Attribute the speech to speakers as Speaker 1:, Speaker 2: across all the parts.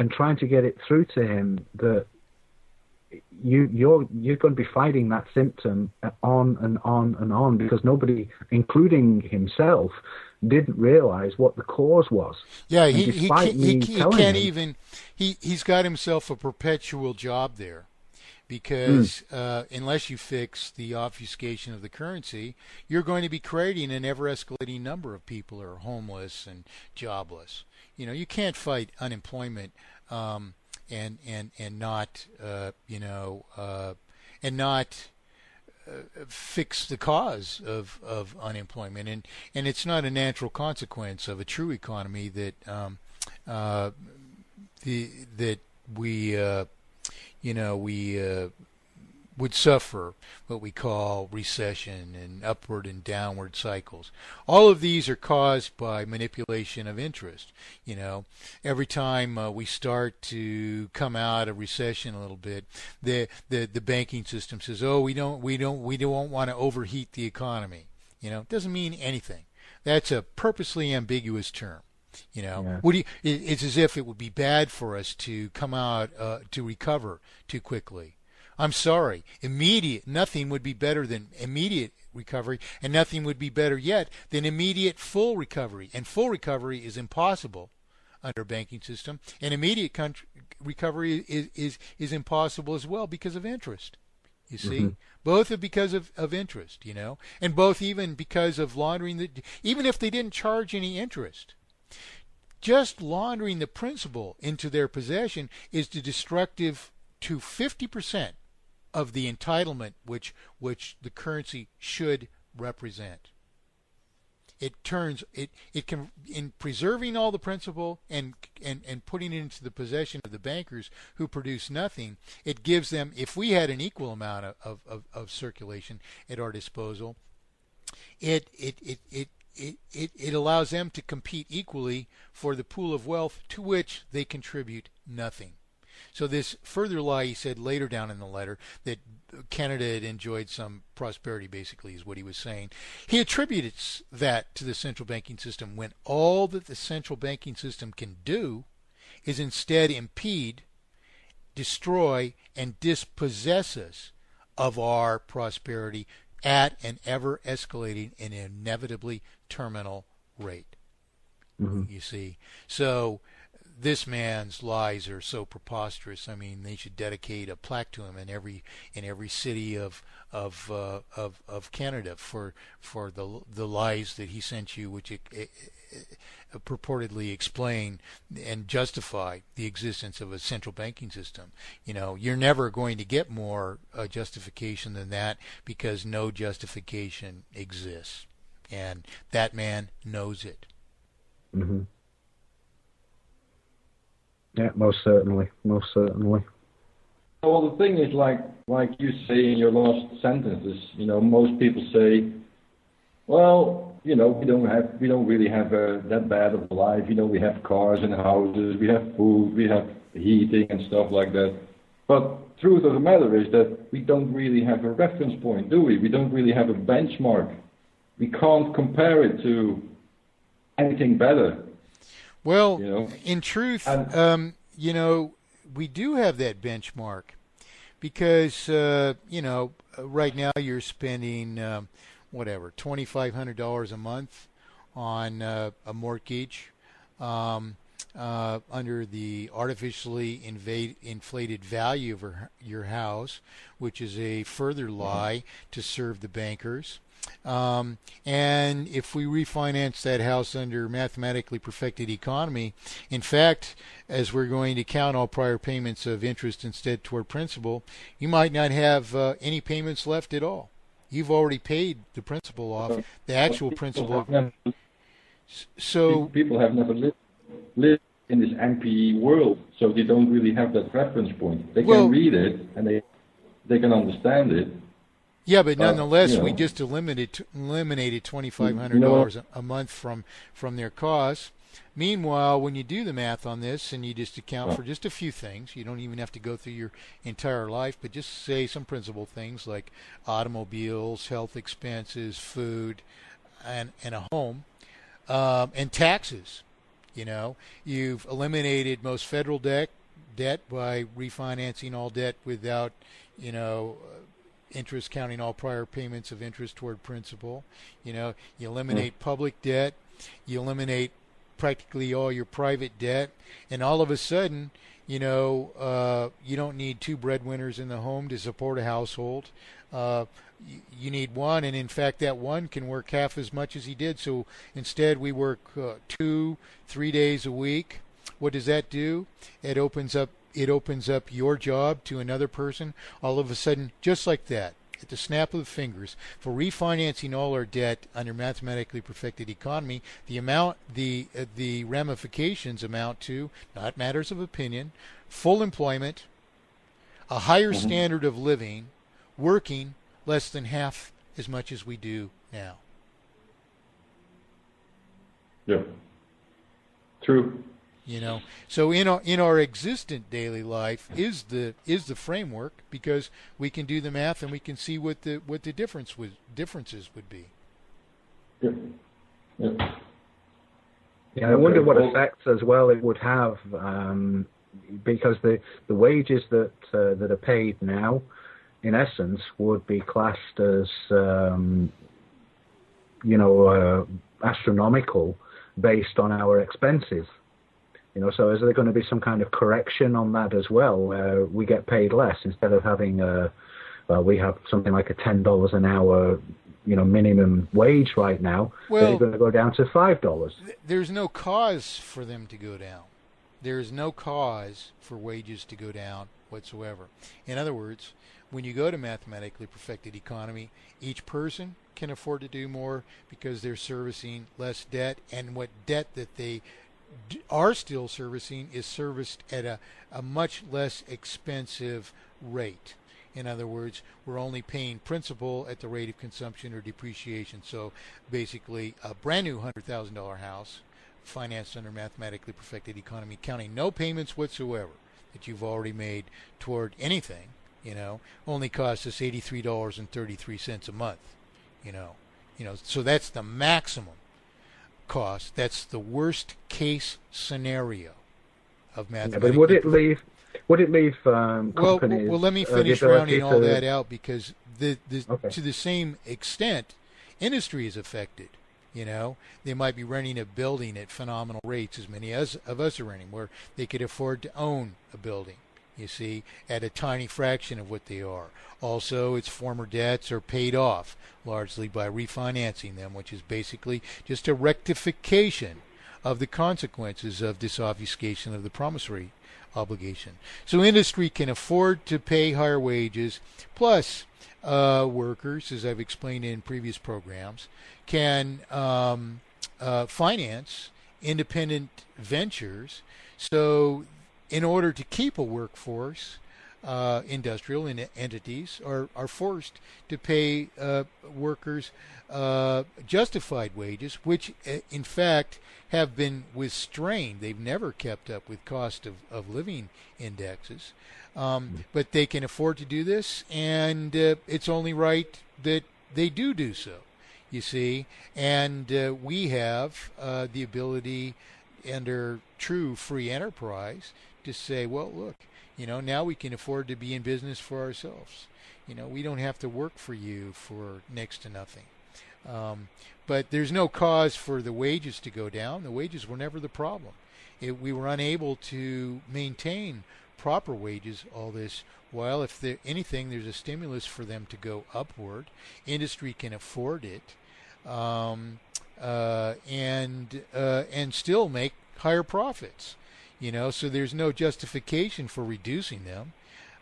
Speaker 1: and trying to get it through to him that you're going to be fighting that symptom on and on and on, because nobody, including himself, didn't realize what the cause was.
Speaker 2: Yeah,
Speaker 1: and
Speaker 2: he can't even. He's got himself a perpetual job there, because unless you fix the obfuscation of the currency, you're going to be creating an ever-escalating number of people who are homeless and jobless. You know, you can't fight unemployment and not fix the cause of unemployment, and it's not a natural consequence of a true economy that we would suffer what we call recession and upward and downward cycles. All of these are caused by manipulation of interest. You know, every time we start to come out of recession a little bit, the banking system says, "Oh, we don't want to overheat the economy." You know, it doesn't mean anything. That's a purposely ambiguous term. You know, it's as if it would be bad for us to come out to recover too quickly. I'm sorry. Nothing would be better than immediate recovery, and nothing would be better yet than immediate full recovery. And full recovery is impossible under a banking system, and immediate recovery is impossible as well because of interest. You see, both are because of interest. You know, and both even because of laundering even if they didn't charge any interest. Just laundering the principal into their possession is destructive to 50% of the entitlement which the currency should represent. It can, in preserving all the principal and putting it into the possession of the bankers who produce nothing, it gives them, if we had an equal amount of circulation at our disposal, it allows them to compete equally for the pool of wealth to which they contribute nothing. So this further lie, he said later down in the letter, that Canada had enjoyed some prosperity, basically, is what he was saying. He attributes that to the central banking system, when all that the central banking system can do is instead impede, destroy, and dispossess us of our prosperity at an ever-escalating and inevitably terminal rate. You see? So this man's lies are so preposterous. I mean, they should dedicate a plaque to him in every city of Canada for the lies that he sent you, which purportedly explain and justify the existence of a central banking system. You know, you're never going to get more justification than that, because no justification exists, and that man knows it.
Speaker 1: Yeah, most certainly.
Speaker 3: Well, the thing is, like you say in your last sentences, you know, most people say, well, you know, we don't really have that bad of a life. You know, we have cars and houses, we have food, we have heating and stuff like that. But truth of the matter is that we don't really have a reference point, do we? We don't really have a benchmark. We can't compare it to anything better.
Speaker 2: Well, you know? In truth, you know, we do have that benchmark, because, you know, right now you're spending, $2,500 a month on a mortgage under the artificially inflated value of your house, which is a further lie to serve the bankers. And if we refinance that house under mathematically perfected economy, in fact, as we're going to count all prior payments of interest instead toward principal, you might not have any payments left at all. You've already paid the principal off, the actual principal. So
Speaker 3: people have never lived in this MPE world, so they don't really have that reference point. They can read it and they can understand it.
Speaker 2: Yeah, but nonetheless, we just eliminated $2,500 a month from their costs. Meanwhile, when you do the math on this and you just account for just a few things, you don't even have to go through your entire life, but just say some principal things like automobiles, health expenses, food, and a home, and taxes. You've eliminated most federal debt by refinancing all debt without, interest, counting all prior payments of interest toward principal. You eliminate public debt. You eliminate practically all your private debt, and all of a sudden, you don't need two breadwinners in the home to support a household. You need one, and in fact, that one can work half as much as he did. So instead, we work 2-3 days a week. What does that do? It opens up your job to another person. All of a sudden, just like that, at the snap of the fingers, for refinancing all our debt under mathematically perfected economy, the ramifications amount to, not matters of opinion, full employment, a higher standard of living, working less than half as much as we do now.
Speaker 3: Yeah. True.
Speaker 2: So in our existent daily life is the framework, because we can do the math and we can see what the differences would be.
Speaker 3: Yeah. Yeah.
Speaker 1: Yeah, I wonder what effects as well it would have, because the wages that are paid now, in essence, would be classed as astronomical based on our expenses. So is there going to be some kind of correction on that as well, where we get paid less instead of having we have something like a $10 an hour, minimum wage right now?
Speaker 2: Well,
Speaker 1: they're going to go down to $5.
Speaker 2: There's no cause for them to go down. There's no cause for wages to go down whatsoever. In other words, when you go to mathematically perfected economy, each person can afford to do more because they're servicing less debt, and what debt that they are still servicing is serviced at a much less expensive rate. In other words, we're only paying principal at the rate of consumption or depreciation. So basically, a brand new $100,000 house financed under mathematically perfected economy, counting no payments whatsoever that you've already made toward anything, only costs us $83.33 a month. So that's the maximum cost. That's the worst case scenario of mathematics.
Speaker 1: Yeah, but would it leave companies?
Speaker 2: Well, let me finish rounding all that out, because to the same extent, industry is affected. They might be renting a building at phenomenal rates, as many of us are renting, where they could afford to own a building, at a tiny fraction of what they are. Also, its former debts are paid off largely by refinancing them, which is basically just a rectification of the consequences of disobfuscation of the promissory obligation. So industry can afford to pay higher wages, plus workers, as I've explained in previous programs, can finance independent ventures. So in order to keep a workforce, industrial entities are forced to pay workers justified wages, which in fact have been restrained. They've never kept up with cost of living indexes, but they can afford to do this, and it's only right that they do so, and we have the ability under true free enterprise to say, well, look, now we can afford to be in business for ourselves. We don't have to work for you for next to nothing. But there's no cause for the wages to go down. The wages were never the problem. We were unable to maintain proper wages all this while. If anything, there's a stimulus for them to go upward. Industry can afford it, and still make higher profits. So there's no justification for reducing them,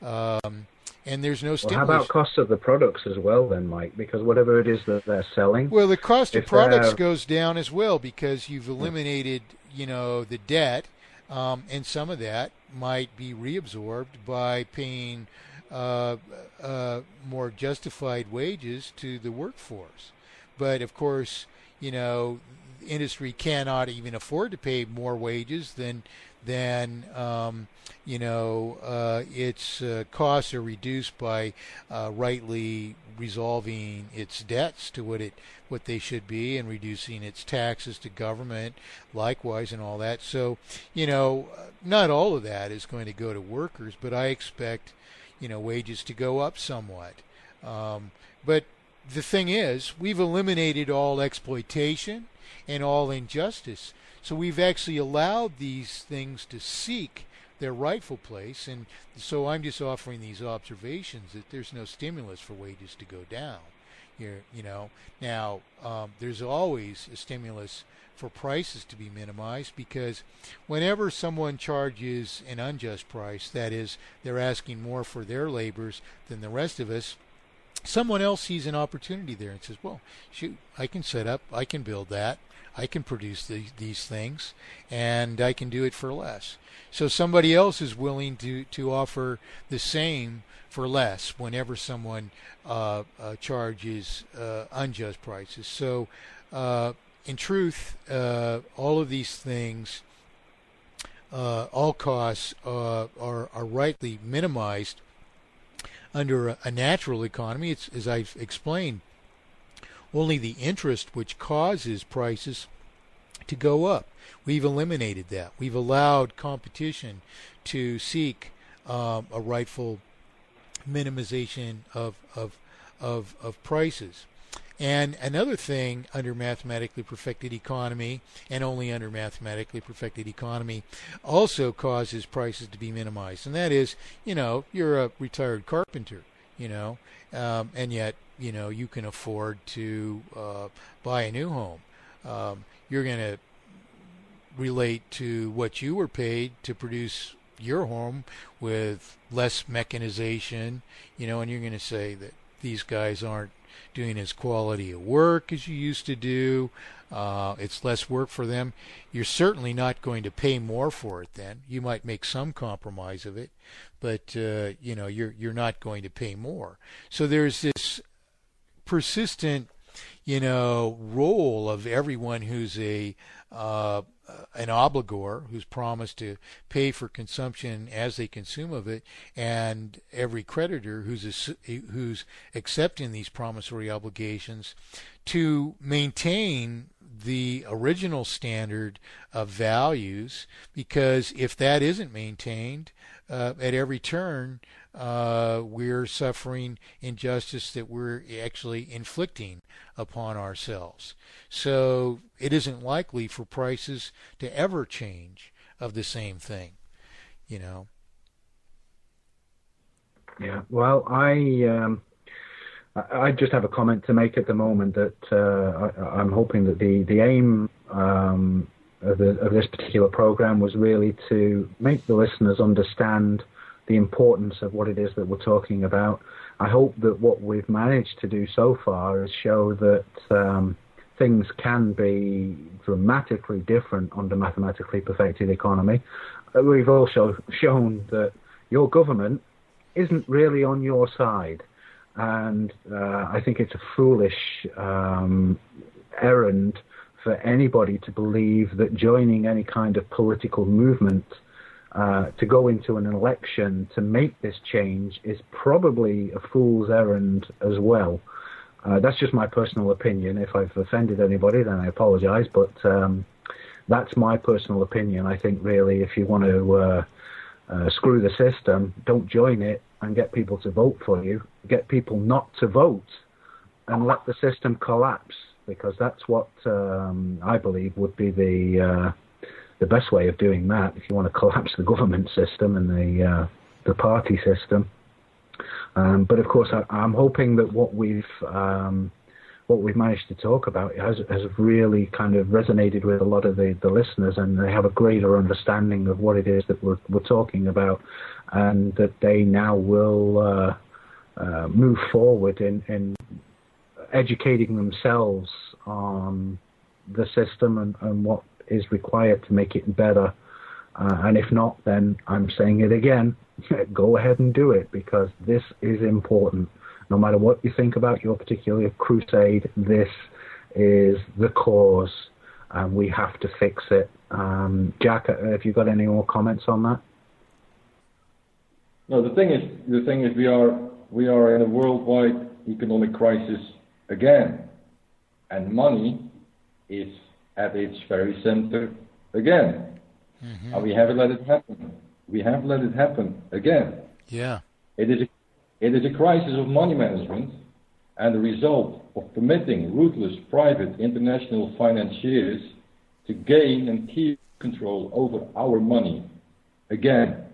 Speaker 2: and there's no stimulus.
Speaker 1: Well, how about cost of the products as well then, Mike? Because whatever it is that they're selling...
Speaker 2: Well, the cost of products goes down as well, because you've eliminated, the debt, and some of that might be reabsorbed by paying more justified wages to the workforce. But, of course, industry cannot even afford to pay more wages than then its costs are reduced by rightly resolving its debts to what they should be, and reducing its taxes to government likewise, and all that. So not all of that is going to go to workers, but I expect wages to go up somewhat. But the thing is, we've eliminated all exploitation and all injustice. So we've actually allowed these things to seek their rightful place. And so I'm just offering these observations that there's no stimulus for wages to go down. Now, there's always a stimulus for prices to be minimized, because whenever someone charges an unjust price, that is, they're asking more for their labors than the rest of us, someone else sees an opportunity there and says, well, shoot, I can set up, I can build that, I can produce these things, and I can do it for less. So somebody else is willing to offer the same for less whenever someone charges unjust prices. So in truth, all of these things, all costs are rightly minimized under a natural economy. It's, as I've explained, only the interest which causes prices to go up. We've eliminated that. We've allowed competition to seek a rightful minimization of prices. And another thing under mathematically perfected economy, and only under mathematically perfected economy, also causes prices to be minimized. And that is, you're a retired carpenter, and yet, you can afford to buy a new home. You're going to relate to what you were paid to produce your home with less mechanization, and you're going to say that these guys aren't doing as quality of work as you used to do. It's less work for them. You're certainly not going to pay more for it then. You might make some compromise of it, but you're not going to pay more. So there's this persistent role of everyone who's an obligor, who's promised to pay for consumption as they consume of it, and every creditor who's accepting these promissory obligations to maintain the original standard of values, because if that isn't maintained, at every turn we're suffering injustice that we're actually inflicting upon ourselves. So it isn't likely for prices to ever change of the same thing,
Speaker 1: Yeah. Well, I just have a comment to make at the moment that I'm hoping that the aim of this particular program was really to make the listeners understand the importance of what it is that we're talking about. I hope that what we've managed to do so far is show that things can be dramatically different under mathematically perfected economy. We've also shown that your government isn't really on your side. And I think it's a foolish errand for anybody to believe that joining any kind of political movement to go into an election to make this change is probably a fool's errand as well. That's just my personal opinion. If I've offended anybody, then I apologize, but that's my personal opinion. I think really if you want to screw the system, don't join it and get people to vote for you. Get people not to vote and let the system collapse, because that's what I believe would be the best way of doing that if you want to collapse the government system and the party system. But of course, I'm hoping that what we've managed to talk about has really kind of resonated with a lot of the listeners, and they have a greater understanding of what it is that we're talking about, and that they now will move forward in educating themselves on the system and what is required to make it better. And if not, then I'm saying it again, go ahead and do it, because this is important. No matter what you think about your particular crusade, this is the cause, and we have to fix it. Jack, have you got any more comments on that?
Speaker 3: No, the thing is, we are in a worldwide economic crisis again, and money is at its very center again. Mm-hmm. And we haven't let it happen. We have let it happen again.
Speaker 2: Yeah.
Speaker 3: It is a crisis of money management and the result of permitting ruthless private international financiers to gain and keep control over our money again.